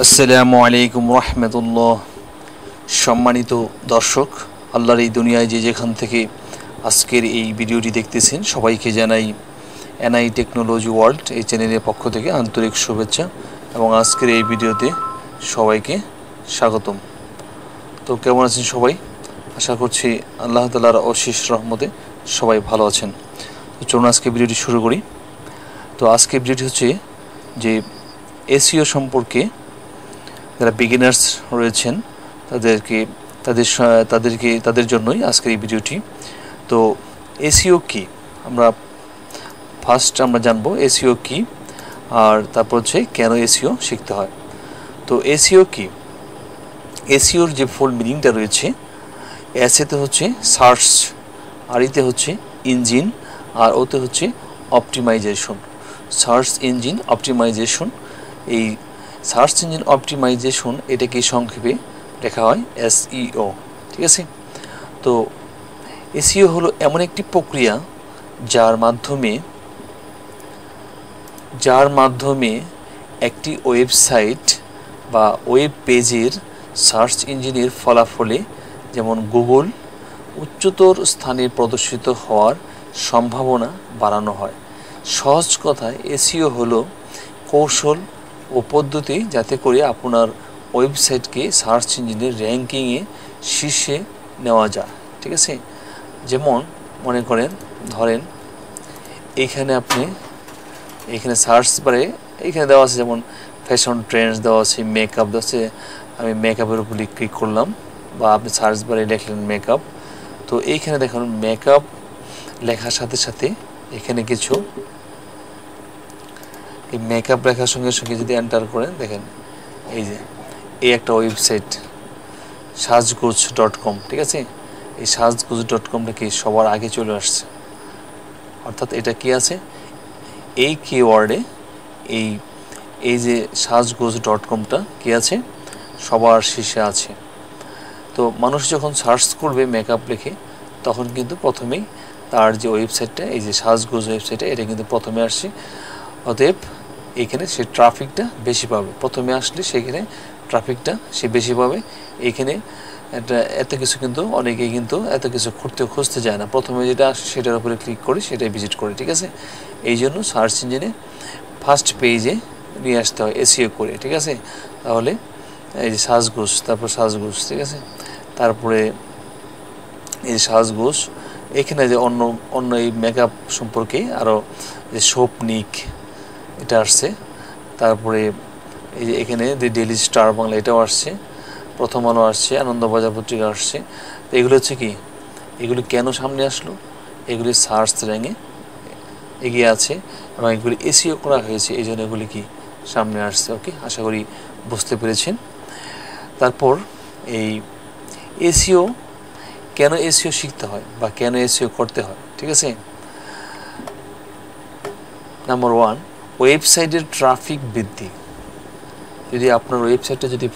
আসসালামু আলাইকুম রহমতুল্লাহ। সম্মানিত দর্শক, আল্লাহর এই দুনিয়ায় যে যেখান থেকে আজকের এই ভিডিওটি দেখতেছেন সবাইকে জানাই এনআই টেকনোলজি ওয়ার্ল্ড এই চ্যানেলের পক্ষ থেকে আন্তরিক শুভেচ্ছা এবং আজকের এই ভিডিওতে সবাইকে স্বাগতম। তো কেমন আছেন সবাই? আশা করছি আল্লাহ তাআলার অশেষ রহমতে সবাই ভালো আছেন। তো চলুন আজকে ভিডিওটি শুরু করি। তো আজকে ভিডিওটি হচ্ছে যে এসইও সম্পর্কে যারা বিগিনার্স রয়েছেন তাদের জন্যই আজকের এই ভিডিওটি। তো এসইও কি আমরা জানবো এসইও কি, আর তারপর হচ্ছে কেন এসইও শিখতে হয়। তো এসইও কি, এসইওর যে ফুল মিনিংটা রয়েছে, এসেতে হচ্ছে সার্চ, আর ইতে হচ্ছে ইঞ্জিন, আর ওতে হচ্ছে অপটিমাইজেশন, সার্চ ইঞ্জিন অপটিমাইজেশন। এই সার্চ ইঞ্জিন অপটিমাইজেশন এটাকে সংক্ষেপে লেখা হয় এসইও, ঠিক আছে। তো এসইও হলো এমন একটি প্রক্রিয়া যার মাধ্যমে একটি ওয়েবসাইট বা ওয়েব পেজের সার্চ ইঞ্জিনের ফলাফলে, যেমন গুগল, উচ্চতর স্থানে প্রদর্শিত হওয়ার সম্ভাবনা বাড়ানো হয়। সহজ কথায় এসইও হলো কৌশল ও পদ্ধতি যাতে করে আপনার ওয়েবসাইটকে সার্চ ইঞ্জিনের র্যাঙ্কিংয়ে শীর্ষে নেওয়া যায়, ঠিক আছে। যেমন মনে করেন, ধরেন এখানে সার্চ বারে এইখানে দেওয়া আছে যেমন ফ্যাশন ট্রেন্ডস দেওয়া আছে, মেকআপ দেওয়া আছে। আমি মেকআপের উপর ক্লিক করলাম, বা আপনি সার্চ বারে লিখলেন মেকআপ। তো এইখানে দেখুন মেকআপ লেখার সাথে সাথে এখানে কিছু এই মেকআপ লেখার সঙ্গে সঙ্গে যদি এন্টার করেন, দেখেন এই যে এই একটা ওয়েবসাইট সাজগোজ.com, ঠিক আছে। এই সাজগোজ.comটা কি সবার আগে চলে আসছে, অর্থাৎ এটা কি আছে এই কিওয়ার্ডে, এই যে সাজগোজ.comটা কি আছে সবার শীর্ষে আছে। তো মানুষ যখন সার্চ করবে মেকআপ লিখে, তখন কিন্তু প্রথমেই তার যে ওয়েবসাইটটা, এই যে সাজগোজ ওয়েবসাইটটা, এটা কিন্তু প্রথমে আসছে। অতএব এইখানে সে ট্রাফিকটা বেশি পাবে, প্রথমে আসলে সেখানে ট্রাফিকটা সে বেশি পাবে। এইখানে এত কিছু কিন্তু অনেকেই কিন্তু এত কিছু খুঁজতে যায় না, প্রথমে যেটা আসে সেটার উপরে ক্লিক করে সেটাই ভিজিট করে, ঠিক আছে। এই জন্য সার্চ ইঞ্জিনে ফার্স্ট পেজে নিয়ে আসতে হয় এসইও করে, ঠিক আছে। তাহলে এই যে সাজগোজ, তারপর সাজগোজ, ঠিক আছে। তারপরে এই যে সাজগোজ, এখানে যে অন্য এই মেকআপ সম্পর্কে আরও যে শোপনিক এটা আসছে। তারপরে এই যে এখানে ডেইলি স্টার বাংলা এটাও আসছে, প্রথম আলো আসছে, আনন্দবাজার পত্রিকা আসছে। তো এগুলো হচ্ছে কি, এগুলি কেন সামনে আসলো? এগুলি সার্চ র্যাঙ্কে এগিয়ে আছে এবং এগুলি এসইও করা হয়েছে, এই জন্য এগুলি কি সামনে আসছে। ওকে, আশা করি বুঝতে পেরেছেন। তারপর এই এসইও, কেন এসইও শিখতে হয় বা কেন এসইও করতে হয়, ঠিক আছে। নাম্বার 1, ওয়েবসাইটের ট্রাফিক বৃদ্ধি। যদি আপনার ওয়েবসাইটটা যদি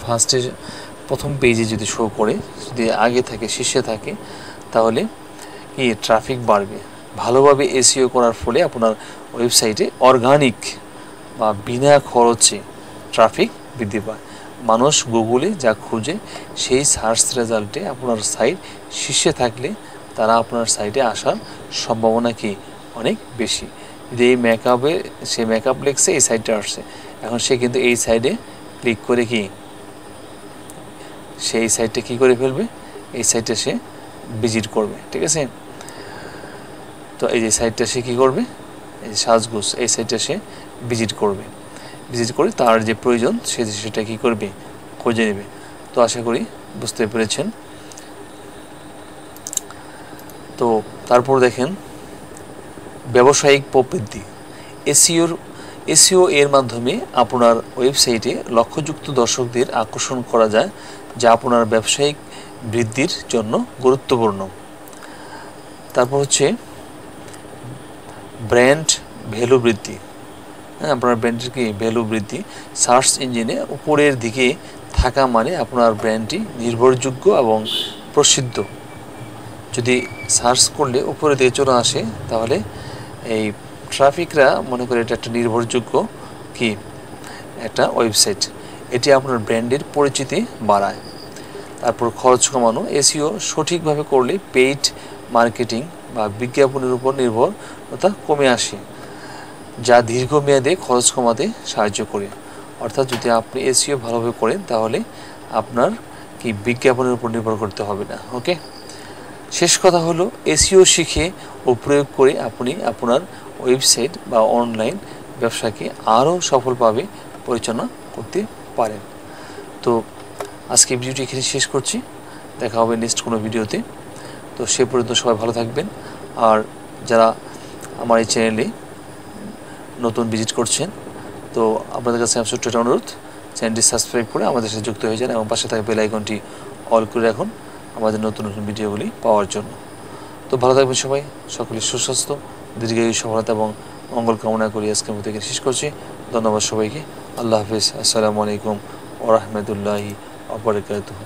প্রথম পেজে যদি শো করে, যদি আগে থাকে, শীর্ষে থাকে, তাহলে কি ট্রাফিক বাড়বে। ভালোভাবে এসইও করার ফলে আপনার ওয়েবসাইটে অর্গানিক বা বিনা খরচে ট্রাফিক বৃদ্ধি পায়। মানুষ গুগলে যা খুঁজে সেই সার্চ রেজাল্টে আপনার সাইট শীর্ষে থাকলে তারা আপনার সাইটে আসার সম্ভাবনা কি অনেক বেশি। যদি এই সে মেকআপ লিখছে, এই সাইটটা আসছে, এখন সে কিন্তু এই সাইডে ক্লিক করে কি সেই সাইটটা কি করে ফেলবে, এই সাইটটা সে ভিজিট করবে, ঠিক আছে। তো এই যে সাইটটা সে কী করবে, এই যে সাজগোজ, এই সাইটটা সে ভিজিট করে তার যে প্রয়োজন সেটা কী করবে, খুঁজে নেবে। তো আশা করি বুঝতে পেরেছেন। তো তারপর দেখেন ব্যবসায়িক প্রবৃদ্ধি। এসইও এর মাধ্যমে আপনার ওয়েবসাইটে লক্ষ্যযুক্ত দর্শকদের আকর্ষণ করা যায়, যা আপনার ব্যবসায়িক বৃদ্ধির জন্য গুরুত্বপূর্ণ। তারপর হচ্ছে ব্র্যান্ড ভ্যালু বৃদ্ধি। আপনার ব্র্যান্ডের কি ভ্যালু বৃদ্ধি। সার্চ ইঞ্জিনে উপরের দিকে থাকা মানে আপনার ব্র্যান্ডটি নির্ভরযোগ্য এবং প্রসিদ্ধ। যদি সার্চ করলে উপরে দিয়ে চলে আসে, তাহলে এই ট্রাফিকরা মনে করে এটা একটা নির্ভরযোগ্য কি একটা ওয়েবসাইট। এটি আপনার ব্র্যান্ডের পরিচিতি বাড়ায়। তারপর খরচ কমানো, এসইও সঠিকভাবে করলে পেইড মার্কেটিং বা বিজ্ঞাপনের উপর নির্ভরতা কমে আসে, যা দীর্ঘমেয়াদে খরচ কমাতে সাহায্য করে। অর্থাৎ যদি আপনি এসইও ভালোভাবে করেন তাহলে আপনার কি বিজ্ঞাপনের উপর নির্ভর করতে হবে না। ওকে, শেষ কথা হলো এসইও শিখে ও প্রয়োগ করে আপনি আপনার ওয়েবসাইট বা অনলাইন ব্যবসাকে আরও সফলভাবে পরিচালনা করতে পারেন। তো আজকে ভিডিওটি এখানে শেষ করছি, দেখা হবে নেক্সট কোনো ভিডিওতে। তো সে পর্যন্ত সবাই ভালো থাকবেন। আর যারা আমার এই চ্যানেলে নতুন ভিজিট করছেন, তো আপনাদের কাছে আমার ছোট্ট একটা অনুরোধ, চ্যানেলটি সাবস্ক্রাইব করে আমাদের সাথে যুক্ত হয়ে যান এবং পাশে থাকা বেল আইকনটি অল করে রাখুন আমাদের নতুন নতুন ভিডিওগুলি পাওয়ার জন্য। তো ভালো থাকবেন সবাই, সকলের সুস্বাস্থ্য, দীর্ঘায়ু, সফলতা এবং মঙ্গল কামনা করি আজকের মতো এখানে শেষ করছি। ধন্যবাদ সবাইকে। আল্লাহ হাফিজ। আসসালামু আলাইকুম ওয়া রাহমাতুল্লাহি ওয়া বারাকাতুহু।